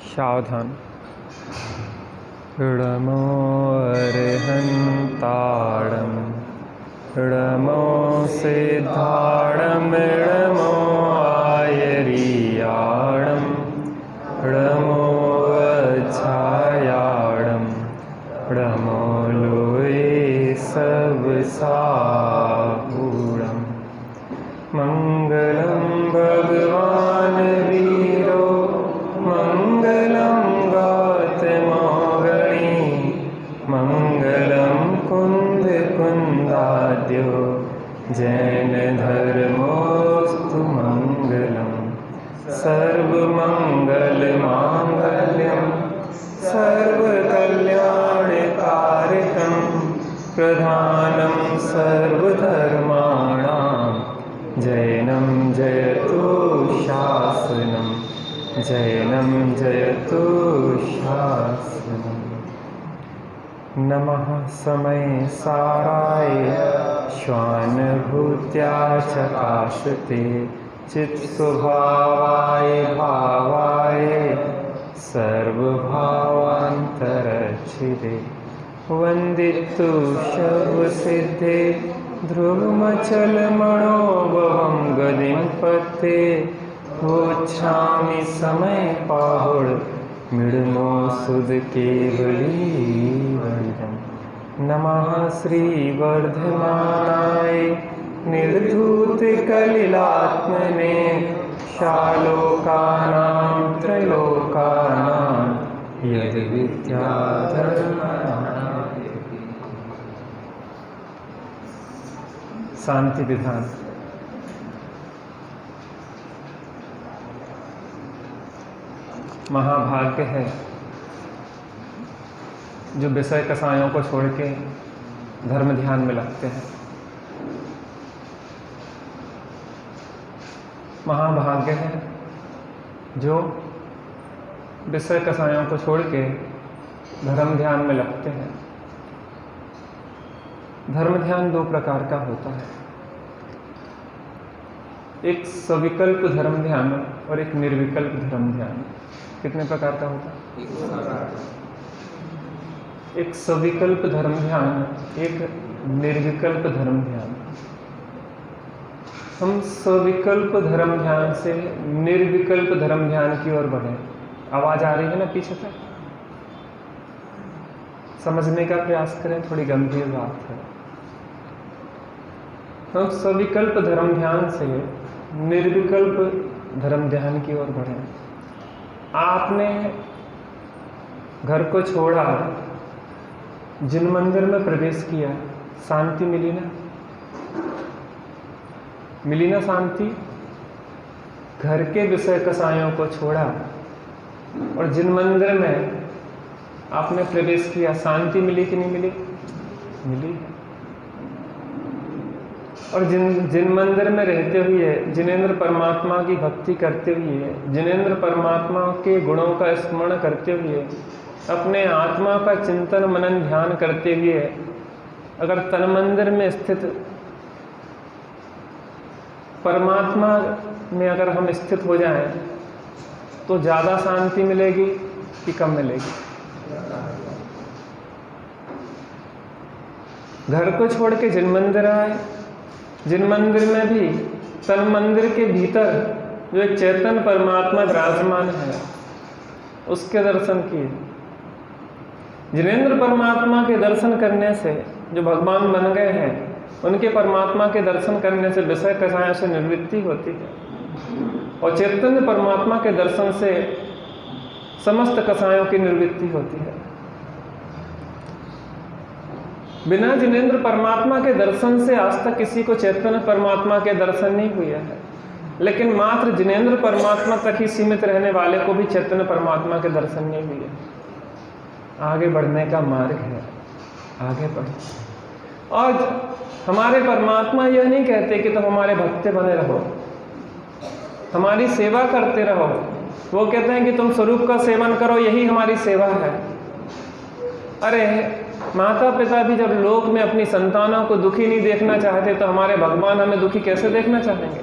सावधान। णमो अर्हन्ताणं णमो सिद्धाणं णमो आयर्याणं णमो वज्रायाणं णमो लोये सबसाहूणं। मङ्गलं भगवान् वीरो मङ्गलं गौतमोगणी मङ्गलं कुन्दकुन्दाद्यो जैनधर्मोऽस्तु मङ्गलं। सर्वमङ्गलमाङ्गल्यं सर्वकल्याणकारितं प्रधानं सर्वधर्माणां जैनं जयतु शासनं जैनं जयतु शासनम्। नमः समय साराय श्वानुभूत्या चकाशते चित्स्वभावाय भावाय सर्वभावान्तरच्छिदे वन्दितु शवसिद्धे ध्रुवमचलमणोभवं गदिं पथे वोच्छामि समय पाहुड मृडनो सुद केवली वंदन। नमः श्रीवर्धमानाय निर्धूत कलिलात्मने शालोकानां त्रैलोकानां यद् विद्याधर्मः। शांति विधान। महाभाग्य है जो विषय कसायों को छोड़ के धर्म ध्यान में लगते हैं। महाभाग्य है जो विषय कसायों को छोड़ के धर्म ध्यान में लगते हैं। धर्म ध्यान दो प्रकार का होता है, एक सविकल्प धर्म ध्यान और एक निर्विकल्प धर्म ध्यान। कितने प्रकार का होता है? एक सविकल्प धर्म ध्यान, एक निर्विकल्प धर्म ध्यान। हम सविकल्प धर्म ध्यान से निर्विकल्प धर्म ध्यान की ओर बढ़े। आवाज आ रही है ना पीछे तक? समझने का प्रयास करें, थोड़ी गंभीर बात है। हम सविकल्प धर्म ध्यान से निर्विकल्प धर्म ध्यान की ओर बढ़े। आपने घर को छोड़ा, जिन मंदिर में प्रवेश किया, शांति मिली ना? मिली ना शांति? घर के विषय कसायों को छोड़ा और जिन मंदिर में आपने प्रवेश किया, शांति मिली कि नहीं मिली? मिली। और जिन मंदिर में रहते हुए, जिनेंद्र परमात्मा की भक्ति करते हुए, जिनेंद्र परमात्मा के गुणों का स्मरण करते हुए, अपने आत्मा का चिंतन मनन ध्यान करते हुए अगर तन मंदिर में स्थित परमात्मा में अगर हम स्थित हो जाएं तो ज़्यादा शांति मिलेगी कि कम मिलेगी? घर को छोड़ के जिन मंदिर आए, जिन मंदिर में भी तन मंदिर के भीतर जो एक चैतन्य परमात्मा विराजमान है, उसके दर्शन किए। जिनेंद्र परमात्मा के दर्शन करने से जो भगवान बन गए हैं, उनके परमात्मा के दर्शन करने से विषय कसायों से निवृत्ति होती है और चैतन्य परमात्मा के दर्शन से समस्त कसायों की निवृत्ति होती है। बिना जिनेंद्र परमात्मा के दर्शन से आज तक किसी को चैतन्य परमात्मा के दर्शन नहीं हुए हैं, लेकिन मात्र जिनेंद्र परमात्मा तक ही सीमित रहने वाले को भी चैतन्य परमात्मा के दर्शन नहीं हुए। आगे बढ़ने का मार्ग है, आगे बढ़ो। और हमारे परमात्मा यह नहीं कहते कि तुम हमारे भक्त बने रहो, हमारी सेवा करते रहो। वो कहते हैं कि तुम स्वरूप का सेवन करो, यही हमारी सेवा है। अरे माता पिता भी जब लोक में अपनी संतानों को दुखी नहीं देखना चाहते तो हमारे भगवान हमें दुखी कैसे देखना चाहेंगे?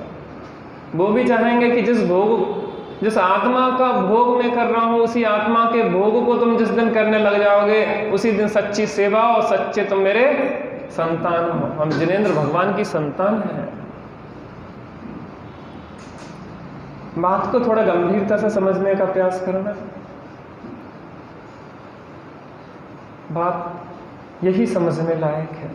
वो भी चाहेंगे कि जिस भोग जिस आत्मा का भोग मैं कर रहा हूँ, उसी आत्मा के भोग को तुम जिस दिन करने लग जाओगे, उसी दिन सच्ची सेवा और सच्चे तुम मेरे संतान हो। हम जिनेंद्र भगवान की संतान हैं। बात को थोड़ा गंभीरता से समझने का प्रयास करना। बात यही समझने लायक है।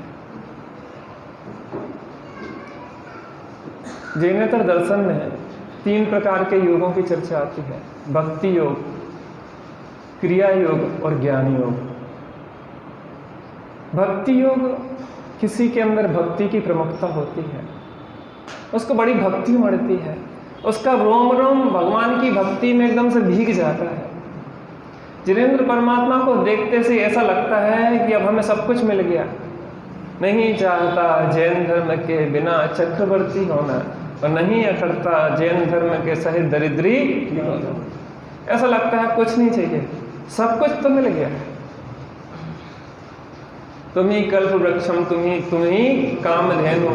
जैनेतर दर्शन में 3 प्रकार के योगों की चर्चा आती है: भक्ति योग, क्रिया योग और ज्ञान योग। भक्ति योग, किसी के अंदर भक्ति की प्रमुखता होती है, उसको बड़ी भक्ति उमड़ती है, उसका रोम रोम भगवान की भक्ति में एकदम से भीग जाता है। जिनेंद्र परमात्मा को देखते से ऐसा लगता है कि अब हमें सब कुछ मिल गया। नहीं चाहता जैन धर्म के बिना चक्रवर्ती होना, और नहीं अखड़ता जैन धर्म के सहित दरिद्री होना। ऐसा लगता है कुछ नहीं चाहिए, सब कुछ तो मिल गया। तुम ही कल्प वृक्षम, तुम ही कामधेनु,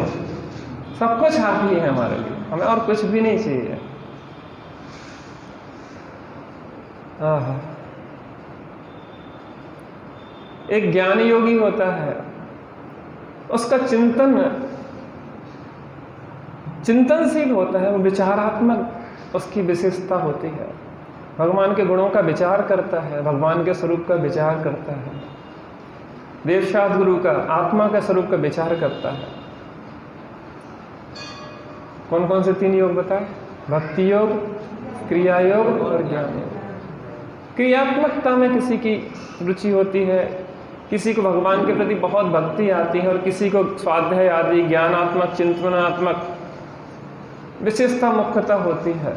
सब कुछ आप ही है हमारे लिए, हमें और कुछ भी नहीं चाहिए। एक ज्ञान योगी होता है, उसका चिंतनशील होता है, वो विचारात्मक उसकी विशेषता होती है। भगवान के गुणों का विचार करता है, भगवान के स्वरूप का विचार करता है, देवशाद गुरु का आत्मा के स्वरूप का विचार करता है। कौन कौन से 3 योग बताए? भक्ति योग, क्रिया योग और ज्ञान योग। क्रियात्मकता में किसी की रुचि होती है, किसी को भगवान के प्रति बहुत भक्ति आती है, और किसी को स्वाध्याय आदि ज्ञानात्मक चिंतनात्मक विशेषता मुख्यता होती है।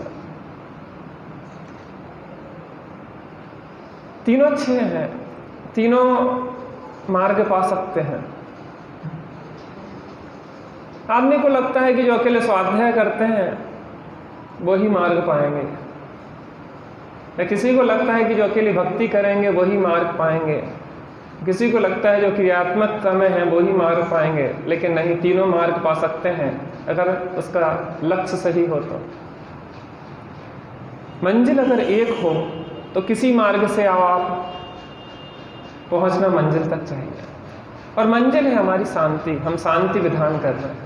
तीनों अच्छे हैं, तीनों मार्ग पा सकते हैं। आदमी को लगता है कि जो अकेले स्वाध्याय करते हैं वही मार्ग पाएंगे, या किसी को लगता है कि जो अकेले भक्ति करेंगे वही मार्ग पाएंगे, किसी को लगता है जो क्रियात्मकता में है वही मार्ग पाएंगे। लेकिन नहीं, तीनों मार्ग पा सकते हैं अगर उसका लक्ष्य सही हो तो। मंजिल अगर एक हो तो किसी मार्ग से आप पहुंचना मंजिल तक चाहिए, और मंजिल है हमारी शांति। हम शांति विधान कर रहे हैं।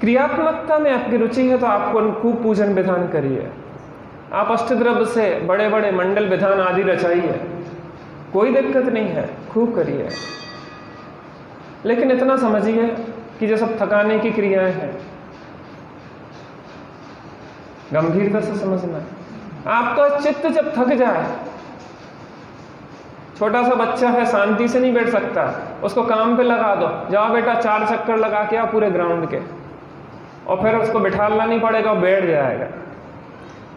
क्रियात्मकता में आपकी रुचि है तो आपको खूब पूजन विधान करिए, आप अष्टद्रव्य से बड़े बड़े मंडल विधान आदि रचाइए, कोई दिक्कत नहीं है, खूब करिए। लेकिन इतना समझिए कि जो सब थकाने की क्रियाएं हैं, गंभीरता से समझना। आपका चित्त जब थक जाए, छोटा सा बच्चा है, शांति से नहीं बैठ सकता, उसको काम पे लगा दो, जाओ बेटा 4 चक्कर लगा के आओ पूरे ग्राउंड के, और फिर उसको बिठालना नहीं पड़ेगा, वो बैठ जाएगा।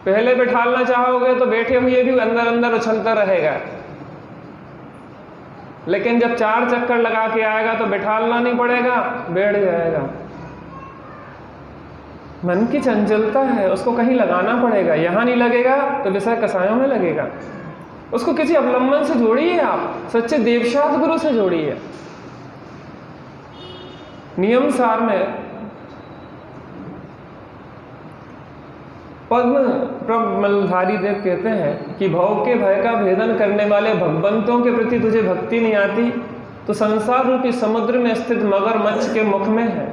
पहले बिठालना चाहोगे तो बैठे हुए भी अंदर अंदर उछलता रहेगा, लेकिन जब 4 चक्कर लगा के आएगा तो बिठालना नहीं पड़ेगा, बैठ जाएगा। मन की चंचलता है, उसको कहीं लगाना पड़ेगा। यहां नहीं लगेगा तो विषय कसायों में लगेगा। उसको किसी अवलंबन से जोड़िए, आप सच्चे देवशाद गुरु से जोड़िए। नियम सार में पद्म प्रभ मलधारी देव कहते हैं कि भव के भय का भेदन करने वाले भगवंतों के प्रति तुझे भक्ति नहीं आती तो संसार रूपी समुद्र में स्थित मगरमच्छ के मुख में है।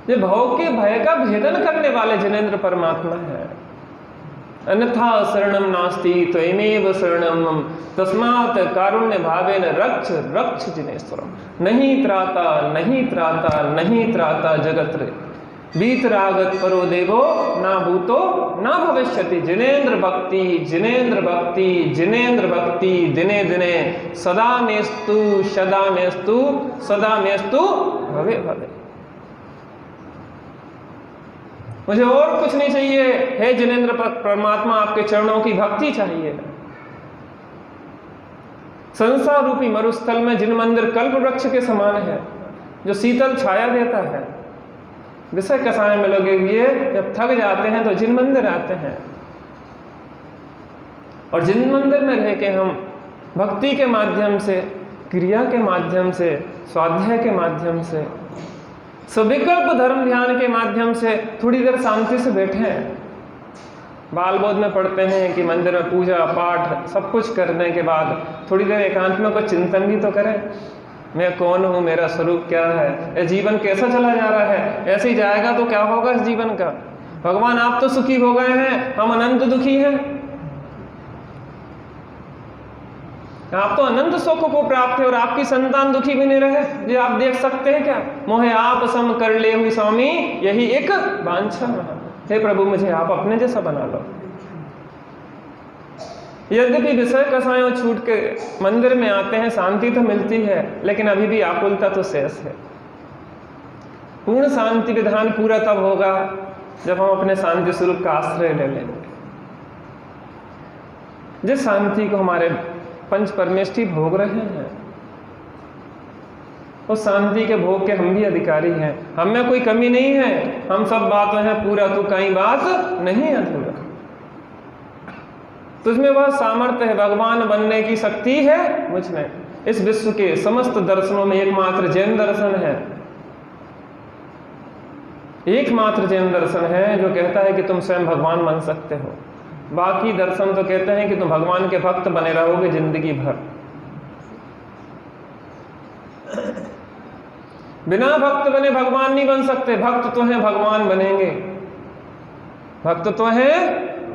ये भव के भय का भेदन करने वाले जिनेंद्र परमात्मा है। अन्यथा शरणम नास्ति त्वमेव शरणम मम तस्मात् कारुण्य भावेन रक्ष रक्ष जिनेश्वरम। नहीं त्राता नहीं त्राता नहीं त्राता जगत रे, बीतरागत परो देवो ना भूतो ना भविष्यति। जिनेंद्र भक्ति जिनेंद्र भक्ति जिनेंद्र भक्ति दिने दिने सदा मेस्तु सदा मेस्तु सदा मेस्तु भवे भवे। मुझे और कुछ नहीं चाहिए, हे जिनेंद्र परमात्मा, आपके चरणों की भक्ति चाहिए। संसार रूपी मरुस्थल में जिन मंदिर कल्प वृक्ष के समान है, जो शीतल छाया देता है, विषय कसाय में लगे हुए जब थक जाते हैं तो जिन मंदिर आते हैं, और जिन मंदिर में रह के हम भक्ति के माध्यम से, क्रिया के माध्यम से, स्वाध्याय के माध्यम से विकल्प धर्म ध्यान के माध्यम से थोड़ी देर शांति से बैठे हैं। बाल बोध में पढ़ते हैं कि मंदिर में पूजा पाठ सब कुछ करने के बाद थोड़ी देर एकांत में कुछ चिंतन भी तो करें। मैं कौन हूँ, मेरा स्वरूप क्या है, ये जीवन कैसा चला जा रहा है, ऐसे ही जाएगा तो क्या होगा इस जीवन का। भगवान आप तो सुखी हो गए हैं, हम अनंत दुखी हैं। आप तो अनंत सुख को प्राप्त है और आपकी संतान दुखी भी नहीं रहे, ये आप देख सकते हैं क्या। मोहे आप सम कर ले हुई स्वामी, यही एक वांछा। हे प्रभु मुझे आप अपने जैसा बना लो। यद्यपि विषय कसायों छूट के मंदिर में आते हैं, शांति तो मिलती है, लेकिन अभी भी आकुलता तो शेष है। पूर्ण शांति विधान पूरा तब होगा जब हम अपने शांति स्वरूप का आश्रय ले लेंगे। जिस शांति को हमारे पंच परमेष्ठी भोग रहे हैं, उस शांति के भोग के हम भी अधिकारी हैं। हम में कोई कमी नहीं है, हम सब बात हैं पूरा, तू कहीं बात नहीं अधूरा। तुझमें वह सामर्थ्य है, भगवान बनने की शक्ति है मुझ में। इस विश्व के समस्त दर्शनों में एकमात्र जैन दर्शन है, एकमात्र जैन दर्शन है जो कहता है कि तुम स्वयं भगवान बन सकते हो। बाकी दर्शन तो कहते हैं कि तुम भगवान के भक्त बने रहोगे जिंदगी भर। बिना भक्त बने भगवान नहीं बन सकते। भक्त तो हैं भगवान बनेंगे, भक्त तो हैं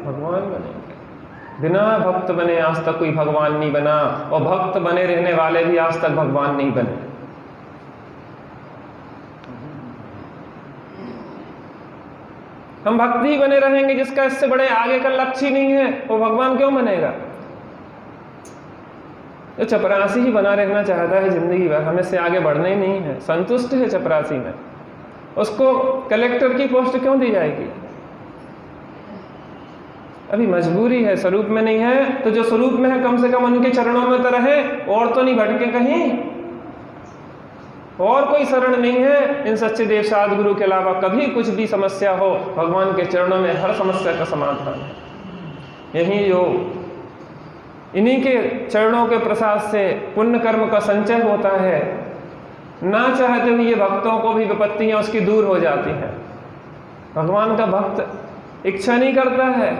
भगवान बनेंगे। बिना भक्त बने आज तक कोई भगवान नहीं बना, और भक्त बने रहने वाले भी आज तक भगवान नहीं बने। हम भक्ति ही बने रहेंगे, जिसका इससे बड़े आगे का लक्ष्य ही नहीं है, वो भगवान क्यों बनेगा। तो चपरासी ही बना रहना चाहता है जिंदगी भर, हमें से आगे बढ़ना ही नहीं है, संतुष्ट है चपरासी में, उसको कलेक्टर की पोस्ट क्यों दी जाएगी। अभी मजबूरी है, स्वरूप में नहीं है, तो जो स्वरूप में है कम से कम उनके चरणों में तो रहे, और तो नहीं भटके कहीं। और कोई शरण नहीं है इन सच्चे देव साध गुरु के अलावा। कभी कुछ भी समस्या हो, भगवान के चरणों में हर समस्या का समाधान है। यही जो इन्हीं के चरणों के प्रसाद से पुण्य कर्म का संचय होता है, ना चाहते हुए ये भक्तों को भी विपत्तियां उसकी दूर हो जाती हैं। भगवान का भक्त इच्छा नहीं करता है,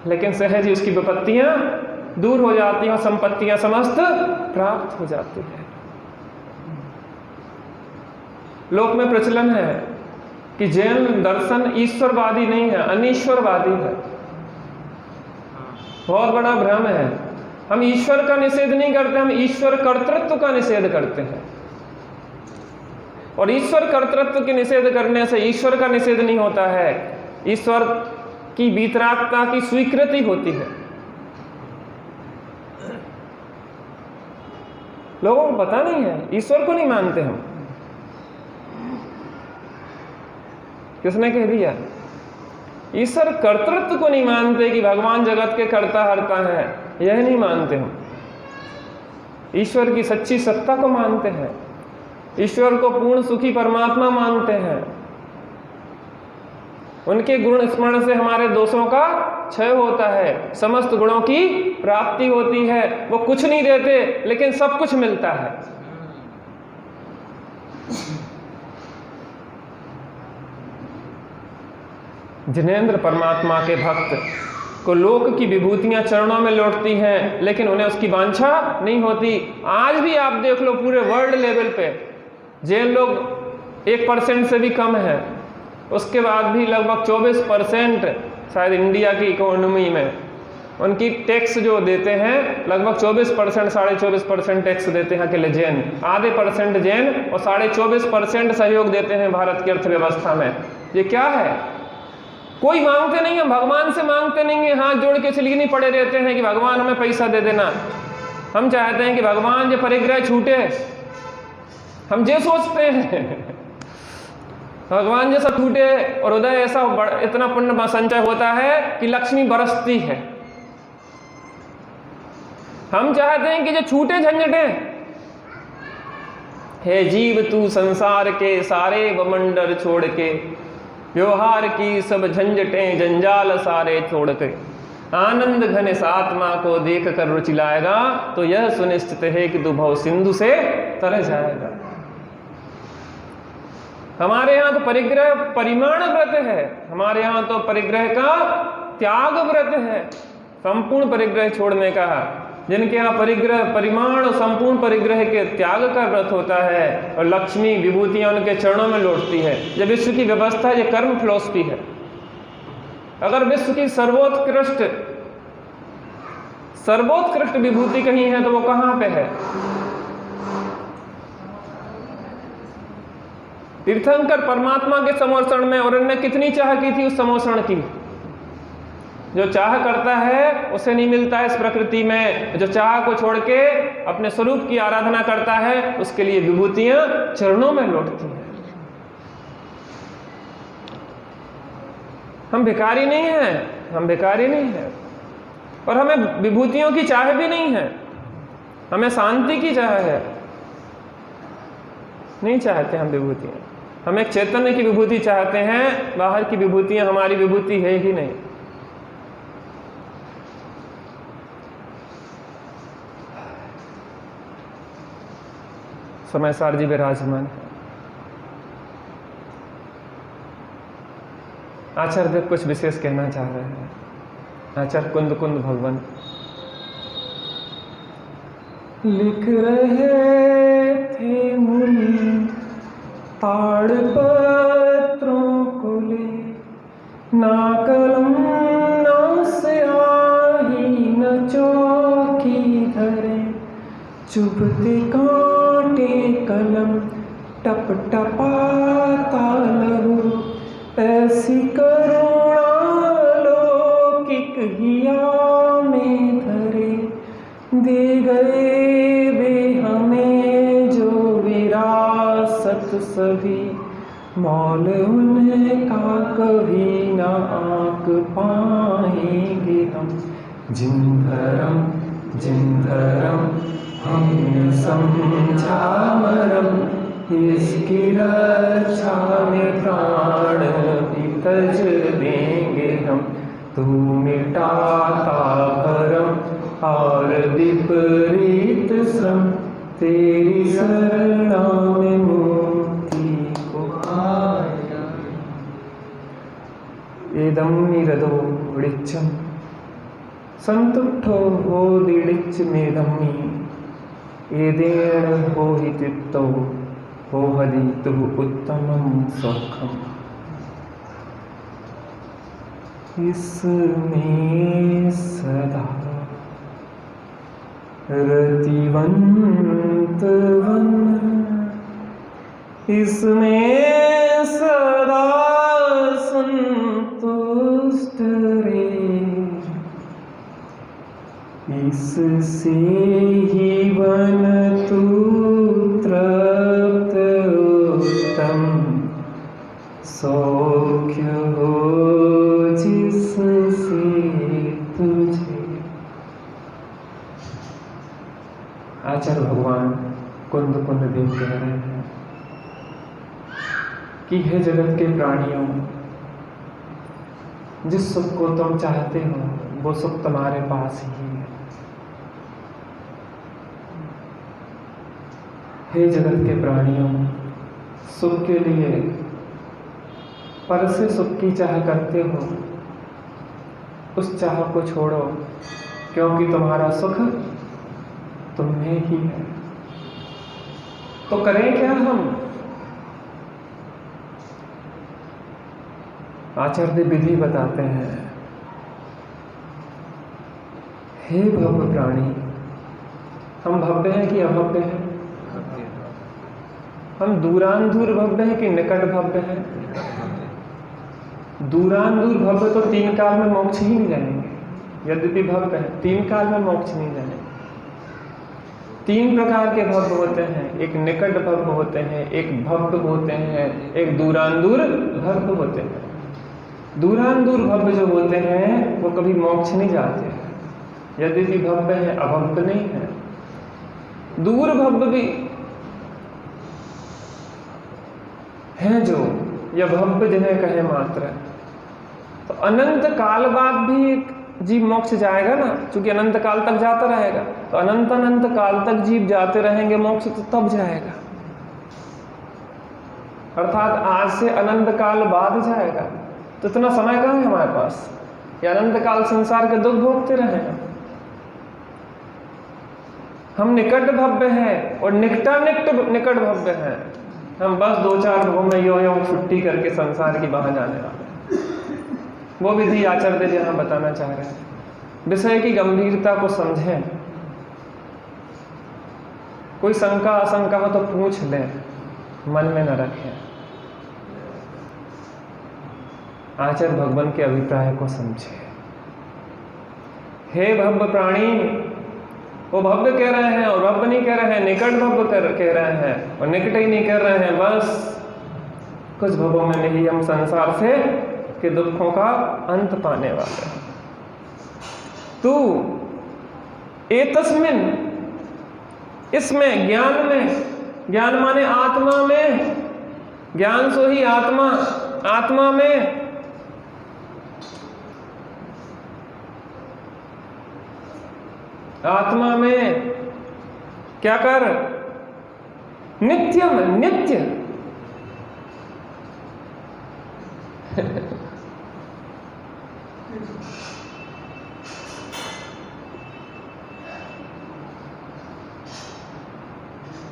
लेकिन सहज ही उसकी विपत्तियां दूर हो जाती हैं और संपत्तियां समस्त प्राप्त हो जाती हैं। लोक में प्रचलन है कि जैन दर्शन ईश्वरवादी नहीं है, अनीश्वरवादी है। बहुत बड़ा भ्रम है। हम ईश्वर का निषेध नहीं करते, हम ईश्वर कर्तृत्व का निषेध करते हैं। और ईश्वर कर्तृत्व के निषेध करने से ईश्वर का निषेध नहीं होता है, ईश्वर की वीतरागता की स्वीकृति होती है। लोगों को पता नहीं है, ईश्वर को नहीं मानते हम। किसने कह दिया? ईश्वर कर्तृत्व को नहीं मानते कि भगवान जगत के कर्ता हरता है, यह नहीं मानते हम। ईश्वर की सच्ची सत्ता को मानते हैं, ईश्वर को पूर्ण सुखी परमात्मा मानते हैं। उनके गुण स्मरण से हमारे दोषों का क्षय होता है, समस्त गुणों की प्राप्ति होती है। वो कुछ नहीं देते, लेकिन सब कुछ मिलता है। जिनेंद्र परमात्मा के भक्त को लोक की विभूतियां चरणों में लौटती हैं, लेकिन उन्हें उसकी वांछा नहीं होती। आज भी आप देख लो, पूरे वर्ल्ड लेवल पे जैन लोग 1% से भी कम है, उसके बाद भी लगभग 24% शायद इंडिया की इकोनॉमी में उनकी टैक्स जो देते हैं, लगभग 24%, 24.5% टैक्स देते हैं अकेले जैन, आधे % जैन और 24.5% सहयोग देते हैं भारत की अर्थव्यवस्था में। ये क्या है? कोई मांगते नहीं है, भगवान से मांगते नहीं है, हाथ जोड़ के इसलिए नहीं पड़े रहते हैं कि भगवान हमें पैसा दे देना। हम चाहते हैं कि भगवान जो परिग्रह छूटे, हम ये सोचते हैं भगवान जैसा टूटे और उदय ऐसा इतना पुण्य संचय होता है कि लक्ष्मी बरसती है। हम चाहते हैं कि जो छूटे झंझटे, हे जीव तू संसार के सारे बमंडर छोड़ के, व्यवहार की सब झंझटें जंजाल सारे छोड़ के, आनंद घन इस आत्मा को देख कर रुचि लाएगा, तो यह सुनिश्चित है कि तू भव सिंधु से तर जाएगा। हमारे यहाँ तो परिग्रह परिमाण व्रत है, हमारे यहाँ तो परिग्रह का त्याग व्रत है, संपूर्ण परिग्रह छोड़ने का। जिनके यहाँ परिग्रह परिमाण और संपूर्ण परिग्रह के त्याग का व्रत होता है और लक्ष्मी विभूतियां उनके चरणों में लौटती है। जब विश्व की व्यवस्था ये कर्म फिलॉसफी है। अगर विश्व की सर्वोत्कृष्ट विभूति कहीं है तो वो कहाँ पे है? तीर्थंकर परमात्मा के समोषण में, और उन्होंने कितनी चाह की थी उस समोषण की। जो चाह करता है उसे नहीं मिलता है इस प्रकृति में, जो चाह को छोड़ के अपने स्वरूप की आराधना करता है उसके लिए विभूतियां चरणों में लौटती हैं। हम भिखारी नहीं हैं, हम भिखारी नहीं हैं, और हमें विभूतियों की चाह भी नहीं है, हमें शांति की चाह है। नहीं चाहते हम विभूतियां, हम एक चैतन्य की विभूति चाहते हैं, बाहर की विभूतियां हमारी विभूति है ही नहीं। समय सार जी विराजमान है। आचार्य देव कुछ विशेष कहना चाह रहे हैं। आचार्य कुंद कुंद भगवान लिख रहे थे मुनि ताड़पत्रों को ले, ना कलम ना स्याही न चौकी धरे, चुभते कांटे कलम टप टपाता लहू, ऐसी करुणा लौकिक हिया में धरे, दे गए वे हमें जो विरासत सभी, मौल उनका कभी ना आंक पाएंगे हम। जिन धर्म हमने समझा मरम, इसकी रक्षा में प्राण भी तज देंगे हम। तू मिटाता भरम और विपरीत श्रम, तेरी शरणा में मुक्ति को आया। एदम निरदो वृक्षम संतुष्टो हो दिड़िच मेदम्मी, एदेण हो हि तित्तो हो हदितु उत्तमं सौखम। इसमें सदा रतिवंत वन, इसमें सदा संतुष्ट रे, इससे ही वन तू तृप्त उत्तम सौख्य हो जिससे तुझे। आचार्य भगवान कुंद कुंद देव कह रहे हैं कि हे जगत के प्राणियों, जिस सुख को तुम चाहते हो वो सुख तुम्हारे पास ही है। हे जगत के प्राणियों, सुख के लिए पर से सुख की चाह करते हो, उस चाह को छोड़ो, क्योंकि तुम्हारा सुख तुम्हें ही है। तो करें क्या हम? आचार्य विधि बताते हैं। हे भव्य प्राणी, हम भव्य हैं कि अभव्य हैं? हम दूरांधूर भव्य हैं कि निकट भव्य हैं? दूरांधूर भव्य तो 3 काल में मोक्ष ही नहीं जाएंगे, यद्यपि भव्य है, 3 काल में मोक्ष नहीं जाएंगे। 3 प्रकार के भव्य होते हैं, एक निकट भव्य होते हैं, एक भव्य होते हैं, एक दूरांधूर भव्य होते हैं। दूरांधूर भव्य जो होते हैं वो कभी मोक्ष नहीं जाते हैं, यद्यपि भव्य है, अभव्य नहीं है। दूर भव्य भी है जो, यह भव्य जिन्हें कहे मात्र, तो अनंत काल बाद भी जीव मोक्ष जाएगा ना, क्योंकि अनंत काल तक जाता रहेगा, तो अनंत काल तक जीव जाते रहेंगे मोक्ष, तो तब जाएगा। अर्थात आज से अनंत काल बाद जाएगा, तो इतना समय कहाँ है हमारे पास, ये अनंत काल संसार के दुख भोगते रहे। हम निकट भव्य हैं और निकट भव्य हैं। हम बस 2-4 भवों में यो छुट्टी करके संसार की बाहर जाने वाले हैं। वो विधि आचार्य जी यहाँ बताना चाह रहे हैं। विषय की गंभीरता को समझें। कोई शंका आशंका हो तो पूछ लें, मन में न रखें। आचार्य भगवान के अभिप्राय को समझे। हे भव्य प्राणी, वो भव्य कह रहे हैं और भव्य नहीं कह रहे हैं, निकट भव्य कह रहे हैं और निकट ही नहीं कह रहे हैं। बस कुछ भवों में नहीं हम संसार से के दुखों का अंत पाने वाले हैं। तू एतस्मिन, इसमें, ज्ञान में, ज्ञान माने आत्मा में, ज्ञान सो ही आत्मा, आत्मा में क्या कर, नित्यम, नित्य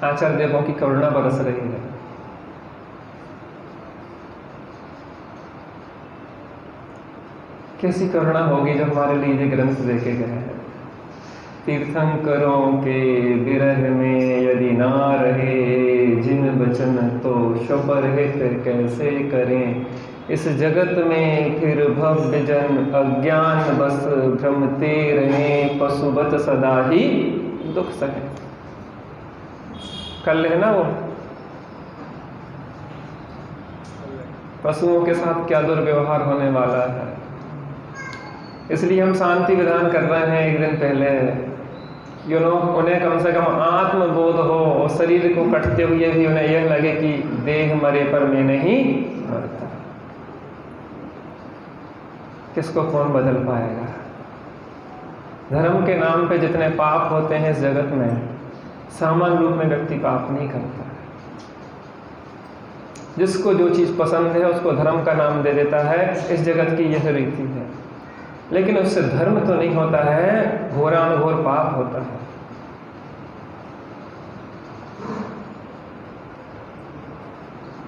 आचार्य देवों की करुणा बरस रही है। कैसी करुणा होगी जब हमारे लिए ये ग्रंथ देखे गए हैं। तीर्थंकरों के विरह में यदि ना रहे जिन वचन, तो शबर हित कैसे करें। इस जगत में फिर भव्य जन अज्ञान बस भ्रमते रहें, पशुवत सदा ही दुख सहे। कल है ना वो, पशुओं के साथ क्या दुर्व्यवहार होने वाला है। इसलिए हम शांति विधान कर रहे हैं एक दिन पहले, उन्हें कम से कम आत्मबोध हो और शरीर को कटते हुए भी उन्हें यह लगे कि देह मरे पर मैं नहीं मरता। किसको कौन बदल पाएगा। धर्म के नाम पे जितने पाप होते हैं इस जगत में, सामान्य रूप में व्यक्ति पाप नहीं करता है। जिसको जो चीज़ पसंद है उसको धर्म का नाम दे देता है। इस जगत की यह रीति है, लेकिन उससे धर्म तो नहीं होता है, घोरानुघोर पाप होता है।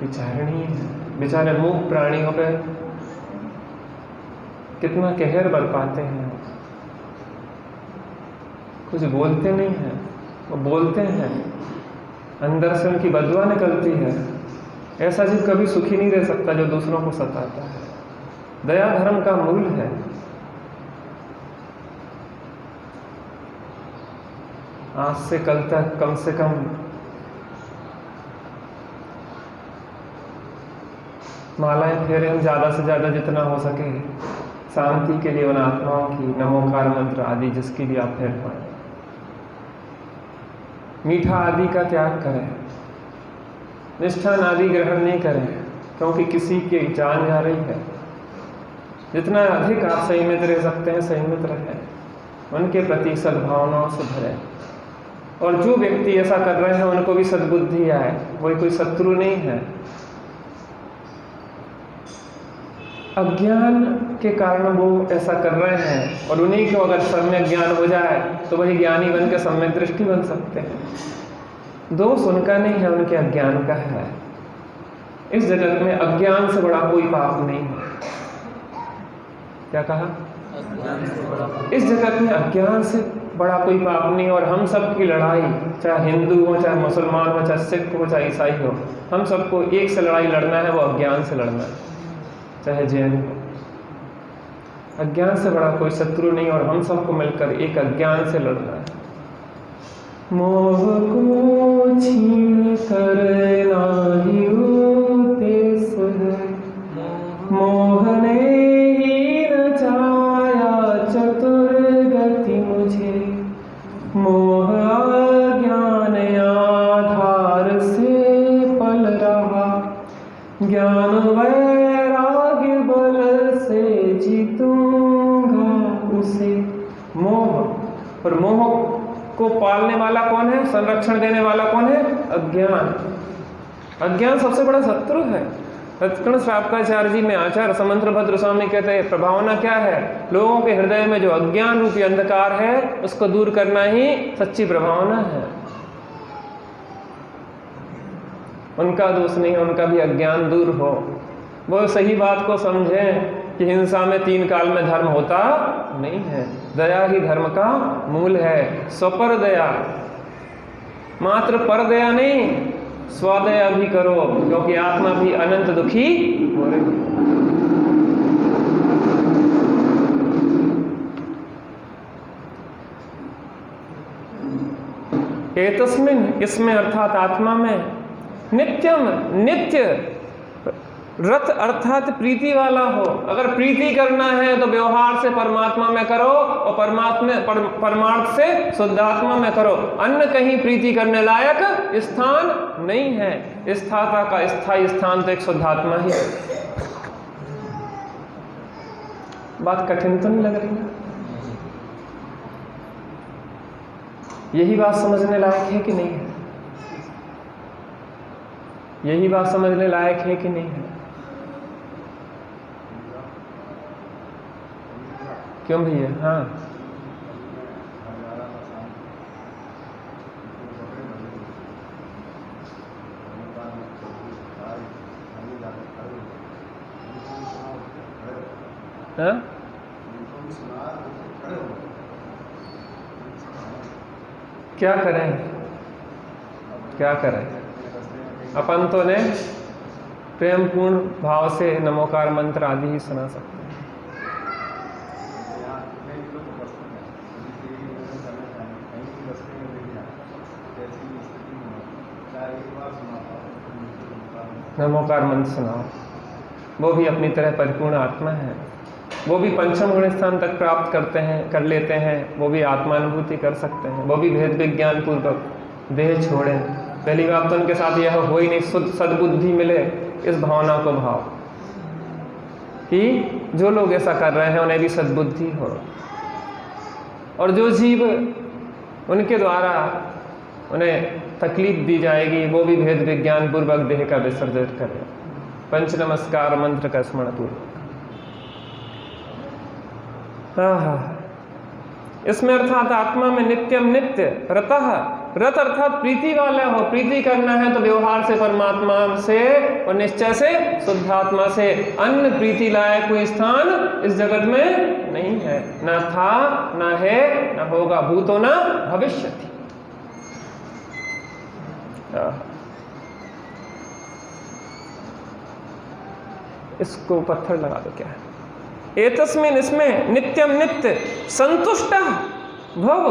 विचारणीय है। बेचारे मूक प्राणियों पे कितना कहर बरपाते हैं। कुछ बोलते नहीं हैं, वो बोलते हैं, अंदर से उनकी बदुआ निकलती है। ऐसा जीव कभी सुखी नहीं रह सकता जो दूसरों को सताता है। दया धर्म का मूल है। आज से कल तक कम से कम मालाएं फेरे हम ज़्यादा से ज़्यादा जितना हो सके शांति के लिए उन आत्माओं की नमोकार मंत्र आदि जिसकी भी आप फेर पाए। मीठा आदि का त्याग करें, निष्ठान आदि ग्रहण नहीं करें, क्योंकि किसी की जान जा रही है। जितना अधिक आप संयमित रह सकते हैं संयमित रहें, उनके प्रति सद्भावनाओं से भरें। और जो व्यक्ति ऐसा कर रहे हैं उनको भी सद्बुद्धि आए, वही कोई शत्रु नहीं है। अज्ञान के कारण वो ऐसा कर रहे हैं, और उन्हीं को अगर सम्यक ज्ञान हो जाए तो वही ज्ञानी बन के सम्यक दृष्टि बन सकते हैं। दोष उनका नहीं है, उनके अज्ञान का है। इस जगत में अज्ञान से बड़ा कोई पाप नहीं है। क्या कहा? इस जगत में अज्ञान से बड़ा कोई पाप नहीं। और हम सब की लड़ाई, चाहे हिंदू हो, चाहे मुसलमान हो, चाहे सिख हो, चाहे ईसाई हो, हम सबको एक से लड़ाई लड़ना है, वो अज्ञान से लड़ना है। चाहे जैन हो, अज्ञान से बड़ा कोई शत्रु नहीं, और हम सबको मिलकर एक अज्ञान से लड़ना है। मोह को छीन कर नाहि उद्देश है, मोह ने ही रचाया चतुर्गति मुझे। मोह अज्ञान आधार से पल रहा, ज्ञान वैराग्य बल से जीतूंगा उसे। मोह, और मोह को पालने वाला कौन है, संरक्षण देने वाला कौन है? अज्ञान। अज्ञान सबसे बड़ा शत्रु है। सत्कर्ण श्रावकाचार्य जी में आचार्य समंत्रभद्र स्वामी कहते हैं प्रभावना क्या है, लोगों के हृदय में जो अज्ञान रूपी अंधकार है उसको दूर करना ही सच्ची प्रभावना है। उनका दोष नहीं है, उनका भी अज्ञान दूर हो, वो सही बात को समझें कि हिंसा में 3 काल में धर्म होता नहीं है, दया ही धर्म का मूल है। स्वपर दया, मात्र पर दया नहीं, स्वदया भी करो, क्योंकि आत्मा भी अनंत दुखी हो रही है। एतस्मिन्, इसमें अर्थात आत्मा में, नित्यम, नित्य, रत अर्थात प्रीति वाला हो। अगर प्रीति करना है तो व्यवहार से परमात्मा में करो और परमार्थ से शुद्धात्मा में करो। अन्य कहीं प्रीति करने लायक स्थान नहीं है। स्थाता का स्थायी स्थान तो एक शुद्धात्मा ही है। बात कठिन तो नहीं लग रही ना? यही बात समझने लायक है कि नहीं है? यही बात समझने लायक है कि नहीं है? क्यों भैया? हाँ, हाँ? क्या करें, क्या करें? अपन तो ने प्रेम पूर्ण भाव से नमोकार मंत्र आदि ही सुना सकते हैं। नमोकार मंत्र सुनाओ, वो भी अपनी तरह परिपूर्ण आत्मा है, वो भी पंचम गुण स्थान तक प्राप्त करते हैं, कर लेते हैं, वो भी आत्मानुभूति कर सकते हैं, वो भी भेद विज्ञान पूर्वक देह छोड़ें। पहली बात तो उनके साथ यह हो ही नहीं, शुद्ध सद्बुद्धि मिले, इस भावना को भाव कि जो लोग ऐसा कर रहे हैं उन्हें भी सद्बुद्धि हो, और जो जीव उनके द्वारा उन्हें तकलीफ दी जाएगी वो भी भेद विज्ञान पूर्वक देह का विसर्जन करें, पंच नमस्कार मंत्र का स्मरण पूर्वक। इसमें अर्थात आत्मा में नित्यम, नित्य, रतः, रत अर्थात प्रीति वाला हो। प्रीति करना है तो व्यवहार से परमात्मा से और निश्चय से शुद्धात्मा से। अन्य प्रीति लायक कोई स्थान इस जगत में नहीं है, न था, न है, न होगा, भूतो न भविष्यति। इसको पत्थर लगा दो क्या है? एतस्मिन्, इसमें, नित्यम, नित्य, संतुष्ट भव।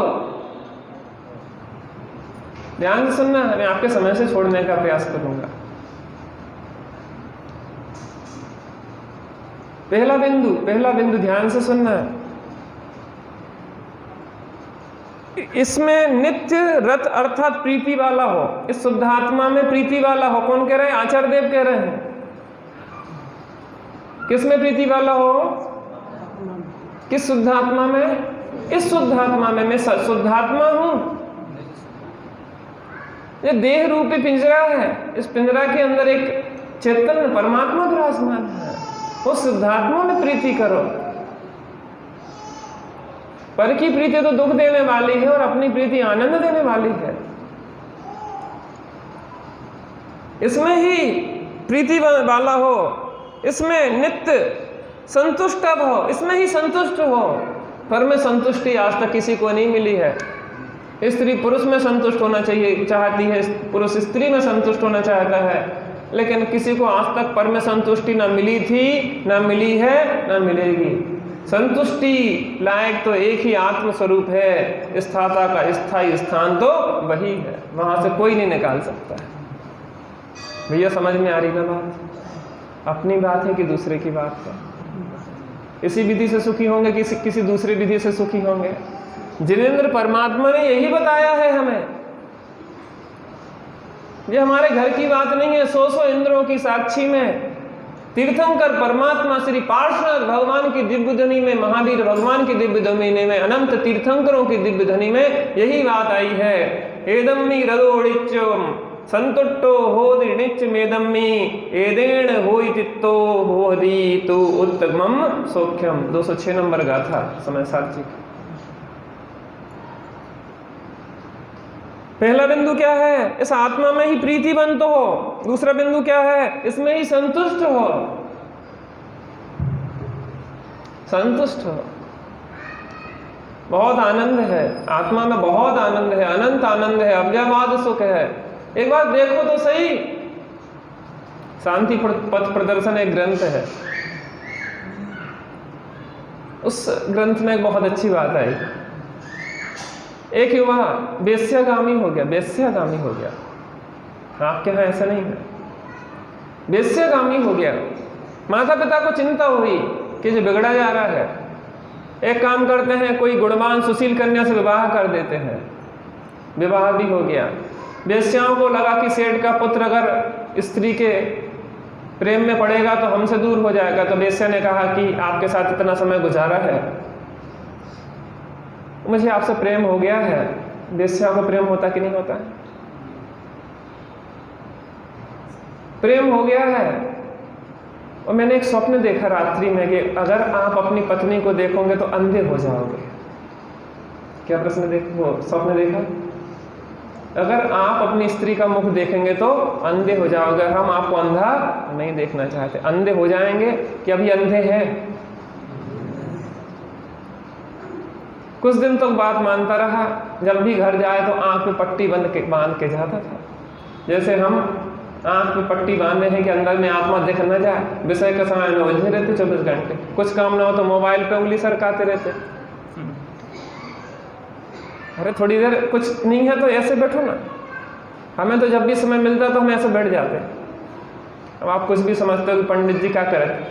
ध्यान से सुनना, मैं आपके समय से छोड़ने का प्रयास करूंगा। पहला बिंदु ध्यान से सुनना। इसमें नित्य, रत अर्थात प्रीति वाला हो, इस शुद्धात्मा में प्रीति वाला हो। कौन कह रहे हैं? आचार्य देव कह रहे हैं। किसमें प्रीति वाला हो? किस शुद्धात्मा में? इस शुद्धात्मा में। मैं शुद्धात्मा हूं। ये देह रूपी पिंजरा है, इस पिंजरा के अंदर एक चैतन्य परमात्मा विराजमान है। उस शुद्धात्मा में प्रीति करो। पर की प्रीति तो दुख देने वाली है और अपनी प्रीति आनंद देने वाली है। इसमें ही प्रीति वाला हो, इसमें नित्य संतुष्ट हो, इसमें ही संतुष्ट हो। पर में संतुष्टि आज तक किसी को नहीं मिली है। स्त्री पुरुष में संतुष्ट होना चाहिए चाहती है, पुरुष स्त्री में संतुष्ट होना चाहता है, लेकिन किसी को आज तक पर में संतुष्टि न मिली थी, न मिली है, न मिलेगी। संतुष्टि लायक तो एक ही आत्म स्वरूप है। स्थाता का स्थायी स्थान तो वही है, वहां से कोई नहीं निकाल सकता है। भैया समझ में आ रही ना बात? अपनी बात है कि दूसरे की बात है? इसी विधि से सुखी होंगे, किसी दूसरी विधि से सुखी होंगे? जिनेंद्र परमात्मा ने यही बताया है हमें। ये हमारे घर की बात नहीं है। 100 इंद्रों की साक्षी में तीर्थंकर परमात्मा श्री पार्श्वनाथ भगवान की दिव्य ध्वनि में, महावीर भगवान की दिव्य ध्वनि में, अनंत तीर्थंकरों की दिव्य ध्वनि में यही बात आई है। एदम्मी रदोड़िच्चम संतुष्टो होदि निच मेदम्मी एदेण होई तित्तो होदि तो उत्तमम सौख्यम। 206 नंबर गाथा समय साक्षी। पहला बिंदु क्या है? इस आत्मा में ही प्रीतिवंत हो। दूसरा बिंदु क्या है? इसमें ही संतुष्ट हो। संतुष्ट हो। बहुत आनंद है आत्मा में, बहुत आनंद है, अनंत आनंद है, अव्ययवाद सुख है। एक बार देखो तो सही। शांति पथ प्रदर्शन एक ग्रंथ है, उस ग्रंथ में एक बहुत अच्छी बात आई। एक युवा वेश्यागामी हो गया, वेश्यागामी हो गया। आपके यहाँ ऐसा नहीं है? वेश्यागामी हो गया। माता पिता को चिंता हुई कि जो बिगड़ा जा रहा है। एक काम करते हैं, कोई गुणवान सुशील कन्या से विवाह कर देते हैं। विवाह भी हो गया। वेश्याओं को लगा कि सेठ का पुत्र अगर स्त्री के प्रेम में पड़ेगा तो हमसे दूर हो जाएगा। तो वेश्या ने कहा कि आपके साथ इतना समय गुजारा है, मुझे आपसे प्रेम हो गया है। वेश्या को प्रेम होता कि नहीं होता? प्रेम हो गया है। और मैंने एक स्वप्न देखा रात्रि में कि अगर आप अपनी पत्नी को देखोगे तो अंधे हो जाओगे। क्या प्रश्न देखो? स्वप्न देखा? अगर आप अपनी स्त्री का मुख देखेंगे तो अंधे हो जाओगे। हम आपको अंधा नहीं देखना चाहते। अंधे हो जाएंगे कि अभी अंधे हैं? कुछ दिन तक बात मानता रहा। जब भी घर जाए तो आंख में पट्टी बांध के जाता था। जैसे हम आंख में पट्टी बांधे हैं कि अंदर में आत्मा दिख न जाए। विषय के समय में उलझे रहते 24 घंटे। कुछ काम ना हो तो मोबाइल पे उंगली सरकाते रहते। अरे थोड़ी देर कुछ नहीं है तो ऐसे बैठो ना। हमें तो जब भी समय मिलता तो हम ऐसे बैठ जाते। अब आप कुछ भी समझते हो कि पंडित जी क्या करें?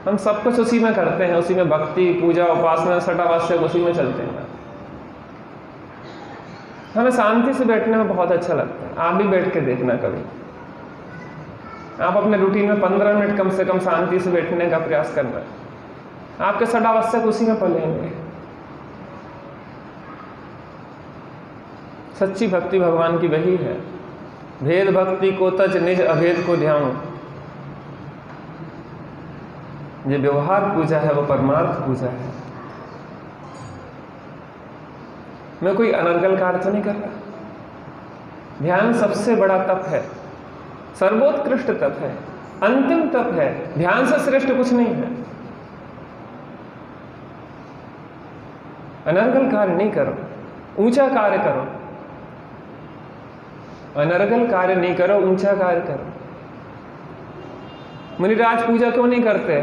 हम सब कुछ उसी में करते हैं, उसी में भक्ति, पूजा, उपासना, सटावास्य उसी में चलते हैं। हमें शांति से बैठने में बहुत अच्छा लगता है। आप भी बैठ के देखना कभी। आप अपने रूटीन में 15 मिनट कम से कम शांति से बैठने का प्रयास करना। आपके सटावश्यक उसी में पलेंगे। सच्ची भक्ति भगवान की वही है। भेद भक्ति को तज निज अभेद को ध्यान। ये व्यवहार पूजा है, वो परमार्थ पूजा है। मैं कोई अनर्गल कार्य तो नहीं कर रहा। ध्यान सबसे बड़ा तप है, सर्वोत्कृष्ट तप है, अंतिम तप है। ध्यान से श्रेष्ठ कुछ नहीं है। अनर्गल कार्य नहीं करो, ऊंचा कार्य करो। अनर्गल कार्य नहीं करो, ऊंचा कार्य करो। मुनिराज पूजा क्यों नहीं करते?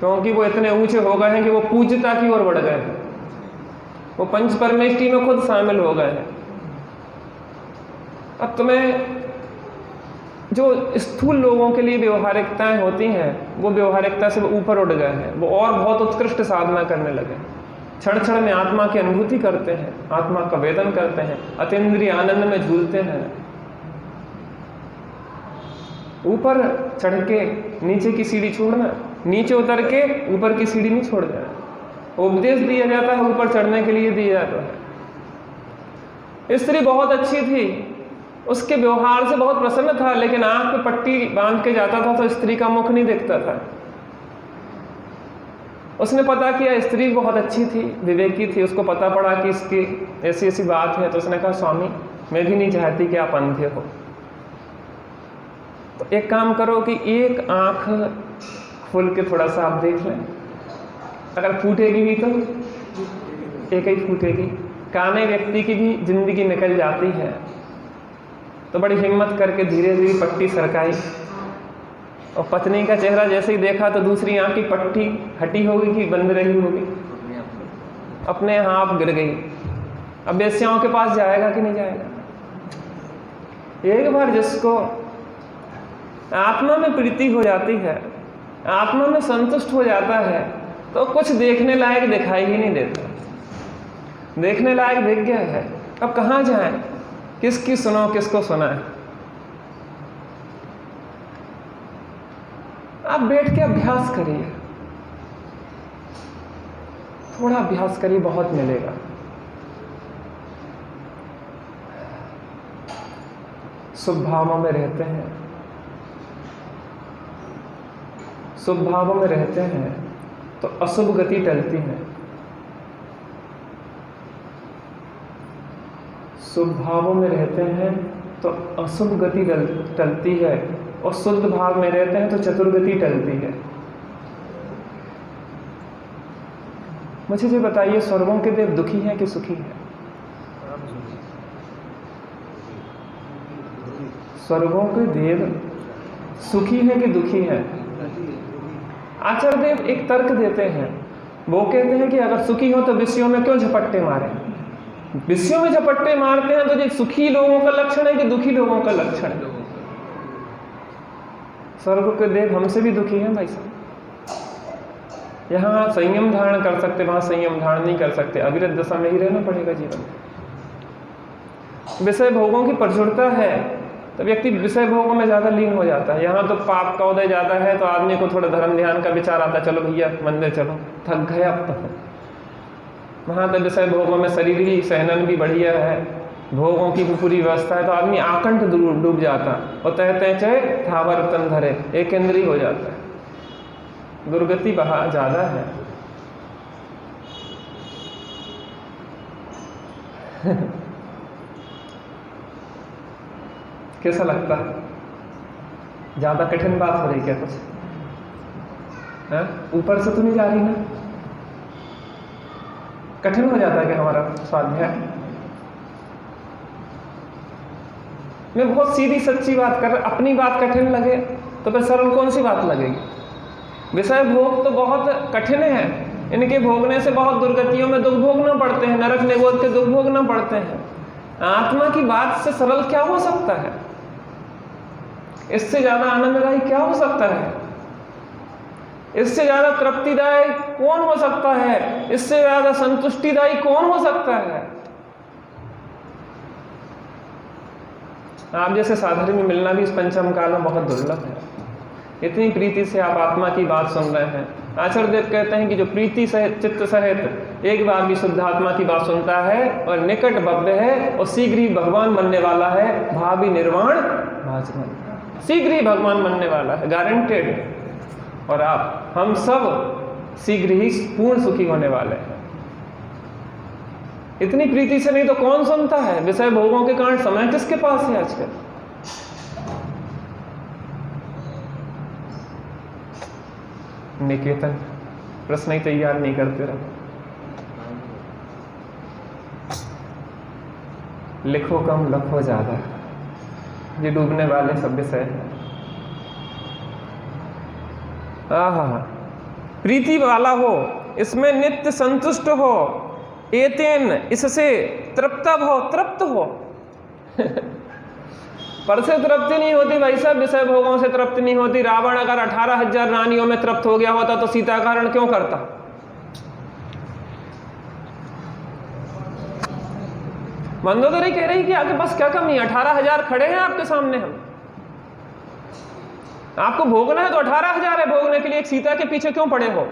क्योंकि वो इतने ऊंचे हो गए हैं कि वो पूज्यता की ओर बढ़ गए हैं। वो पंच परमेष्टि में खुद शामिल हो गए हैं। अब तुम्हें जो स्थूल लोगों के लिए व्यवहारिकताएं होती हैं, वो व्यवहारिकता से ऊपर उठ गए हैं। वो और बहुत उत्कृष्ट साधना करने लगे। क्षण क्षण में आत्मा की अनुभूति करते हैं, आत्मा का वेदन करते हैं, अतीन्द्रिय आनंद में झूलते हैं। ऊपर चढ़ के नीचे की सीढ़ी छोड़ना, नीचे उतर के ऊपर की सीढ़ी नहीं छोड़ देना। उपदेश दिया जाता है, ऊपर चढ़ने के लिए दिया जाता है। स्त्री बहुत अच्छी थी, उसके व्यवहार से बहुत प्रसन्न था, लेकिन आंख पे पट्टी बांध के जाता था तो स्त्री का मुख नहीं दिखता था। उसने पता किया स्त्री बहुत अच्छी थी, विवेकी थी। उसको पता पड़ा कि इसकी ऐसी ऐसी बात है, तो उसने कहा स्वामी मैं भी नहीं चाहती कि आप अंधे हो, तो एक काम करो कि एक आंख खोल के थोड़ा सा आप देख लें। अगर फूटेगी भी तो एक ही फूटेगी। काने व्यक्ति की भी जिंदगी निकल जाती है। तो बड़ी हिम्मत करके धीरे धीरे पट्टी सरकाई, और पत्नी का चेहरा जैसे ही देखा तो दूसरी आंख की पट्टी हटी होगी कि बंद रही होगी? अपने आप गिर गई। अब वेश्याओं के पास जाएगा कि नहीं जाएगा? एक बार जिसको आत्मा में प्रीति हो जाती है, आत्मा में संतुष्ट हो जाता है, तो कुछ देखने लायक दिखाई ही नहीं देता। देखने लायक दिख गया है, अब कहाँ जाएं? किसकी सुनो, किसको सुनाएं? आप बैठ के अभ्यास करिए, थोड़ा अभ्यास करिए, बहुत मिलेगा। शुभ भावों में रहते हैं, शुभ भावों में रहते हैं तो अशुभ गति टलती है। शुभ भावों में रहते हैं तो अशुभ गति टलती है, और शुद्ध भाव में रहते हैं तो चतुर्गति टलती है। मुझे ये बताइए, स्वर्गों के देव दुखी हैं कि सुखी हैं? स्वर्गों के देव सुखी हैं कि दुखी हैं? आचार्य देव एक तर्क देते हैं, वो कहते हैं कि अगर सुखी हो तो विषयों में क्यों झपट्टे मारें? विषयों में झपट्टे मारते हैं तो ये सुखी लोगों का लक्षण है कि दुखी लोगों का लक्षण है? स्वर्ग के देव हमसे भी दुखी हैं भाई साहब। यहाँ संयम धारण कर सकते, वहां संयम धारण नहीं कर सकते, अविरत दशा में ही रहना पड़ेगा जीवन में। विषय भोगों की प्रचुरता है तो व्यक्ति विषय भोगों में ज्यादा लीन हो जाता है। यहाँ तो पाप का उदय ज्यादा है तो आदमी को थोड़ा धर्म ध्यान का विचार आता, चलो भैया मंदिर चलो, थक गए अब तो। वहां तो विषय भोगों में शरीर भी सहनन भी बढ़िया है, भोगों की भी पूरी व्यवस्था है, तो आदमी आकंठ डूब जाता और तहते चाहे थावर तन धरे, एक इंद्रिय हो जाता है, दुर्गति बहा ज्यादा है। कैसा लगता है? ज्यादा कठिन बात हो रही क्या कुछ? ऊपर से तो नहीं जा रही ना? कठिन हो जाता है कि हमारा स्वाध्याय? मैं बहुत सीधी सच्ची बात कर, अपनी बात कठिन लगे तो फिर सरल कौन सी बात लगेगी? विषय भोग तो बहुत कठिन है, इनके भोगने से बहुत दुर्गतियों में दुख भोगना पड़ते हैं, नरक निगोद के दुख भोगना पड़ते हैं। आत्मा की बात से सरल क्या हो सकता है? इससे ज्यादा आनंददायी क्या हो सकता है? इससे ज्यादा तृप्तिदायी कौन हो सकता है? इससे ज्यादा संतुष्टिदायी कौन हो सकता है? आप जैसे साधु में मिलना भी इस पंचम काल में बहुत दुर्लभ है। इतनी प्रीति से आप आत्मा की बात सुन रहे हैं। आचार्य देव कहते हैं कि जो प्रीति सहित चित्त सहित एक बार भी शुद्ध आत्मा की बात सुनता है और निकट भव्य है और शीघ्र ही भगवान बनने वाला है, भावी निर्वाण भाजन, शीघ्र ही भगवान बनने वाला है, गारंटेड है। और आप हम सब शीघ्र ही पूर्ण सुखी होने वाले हैं। इतनी प्रीति से नहीं तो कौन सुनता है? विषय भोगों के कारण समय किसके पास है आजकल? निकेतन प्रश्न ही तैयार नहीं करते रहो, लिखो कम लखो ज्यादा, ये डूबने वाले सब विषय हैं। प्रीति वाला हो, इसमें नित्य संतुष्ट हो, एतेन इससे तृप्त हो पर से तृप्ति नहीं होती भाई साहब, विषय भोगों से तृप्ति नहीं होती। रावण अगर 18,000 रानियों में तृप्त हो गया होता तो सीता का हरण क्यों करता? मंदोदरी कह रही कि आगे बस क्या कमी है? 18,000 खड़े हैं आपके सामने, हम आपको भोगना है तो 18,000 है, भोगने के लिए एक सीता के पीछे क्यों पड़े हो?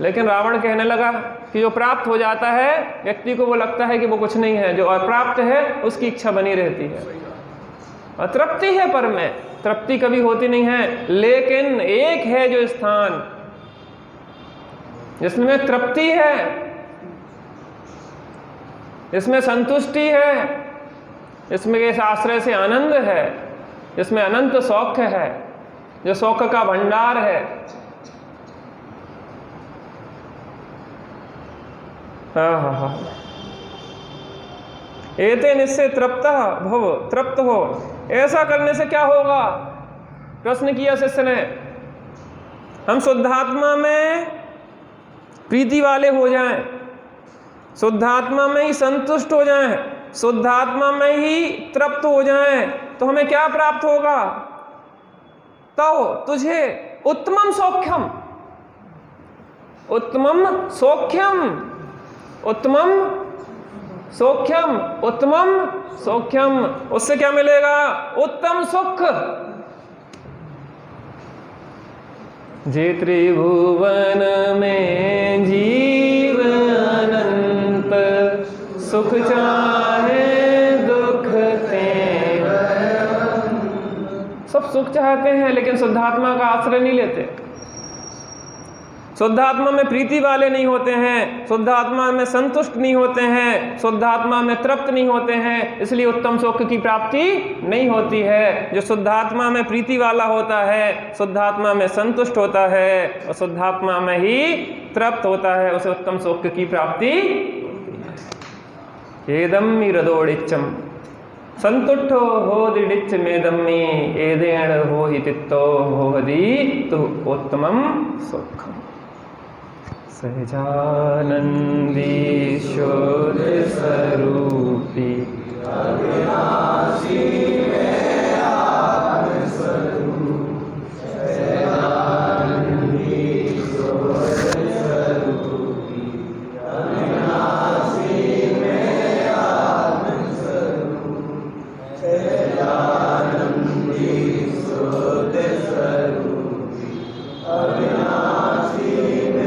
लेकिन रावण कहने लगा कि जो प्राप्त हो जाता है व्यक्ति को वो लगता है कि वो कुछ नहीं है, जो अप्राप्त है उसकी इच्छा बनी रहती है। अतृप्ति है पर में, तृप्ति कभी होती नहीं है। लेकिन एक है जो स्थान जिसमें तृप्ति है, जिसमें संतुष्टि है, जिसमें इस आश्रय से आनंद है, जिसमें अनंत सौख्य है, जो सौख्य का भंडार है। एतेन इससे तृप्त हो। ऐसा करने से क्या होगा? प्रश्न किया शिष्य ने। हम शुद्धात्मा में प्रीति वाले हो जाएं, शुद्धात्मा में ही संतुष्ट हो जाएं, शुद्धात्मा में ही तृप्त हो जाएं, तो हमें क्या प्राप्त होगा? तो तुझे उत्तमम सौख्यम, उत्तमम सौख्यम, उत्तमम सौख्यम, उत्तमम सौख्यम। उससे क्या मिलेगा? उत्तम सुख। जे त्रिभुवन में जीव अनंत, सुख चाहे दुख सुख चाहते हैं लेकिन शुद्धात्मा का आश्रय नहीं लेते, शुद्धात्मा में प्रीति वाले नहीं होते हैं, शुद्धात्मा में संतुष्ट नहीं होते हैं, शुद्धात्मा में तृप्त नहीं होते हैं, इसलिए उत्तम सुख की प्राप्ति नहीं होती है। जो शुद्धात्मा में प्रीति वाला होता है, शुद्धात्मा में संतुष्ट होता है और शुद्धात्मा में ही तृप्त होता है, उसे उत्तम सुख की प्राप्ति होती है। एदम हृदोडिच्चम संतुष्टो होदिडिच्च मेदम्मी एदेण हो हि तित्तो होहदि तु उत्तमम सुखम। सहजानंदी शुद्ध स्वरूपी अविनाशी में आत्म स्वरूप, सहजानंदी शुद्ध स्वरूपी अविनाशी में आत्म स्वरूप, सहजानंदी शुद्ध स्वरूपी अविनाशी में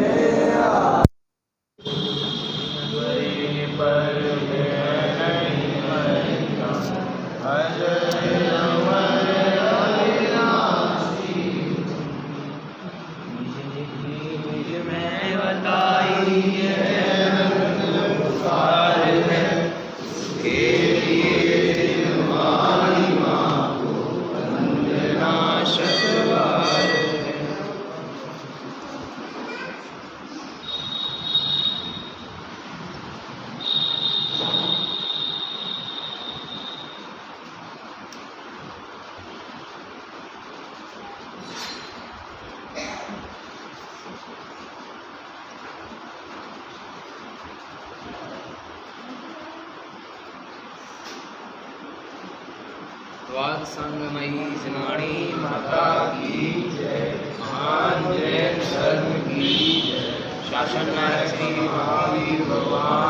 संगमयी जनानी माता की जय, महान जैन धर्म की जय, शासन नायक श्री महावीर भगवान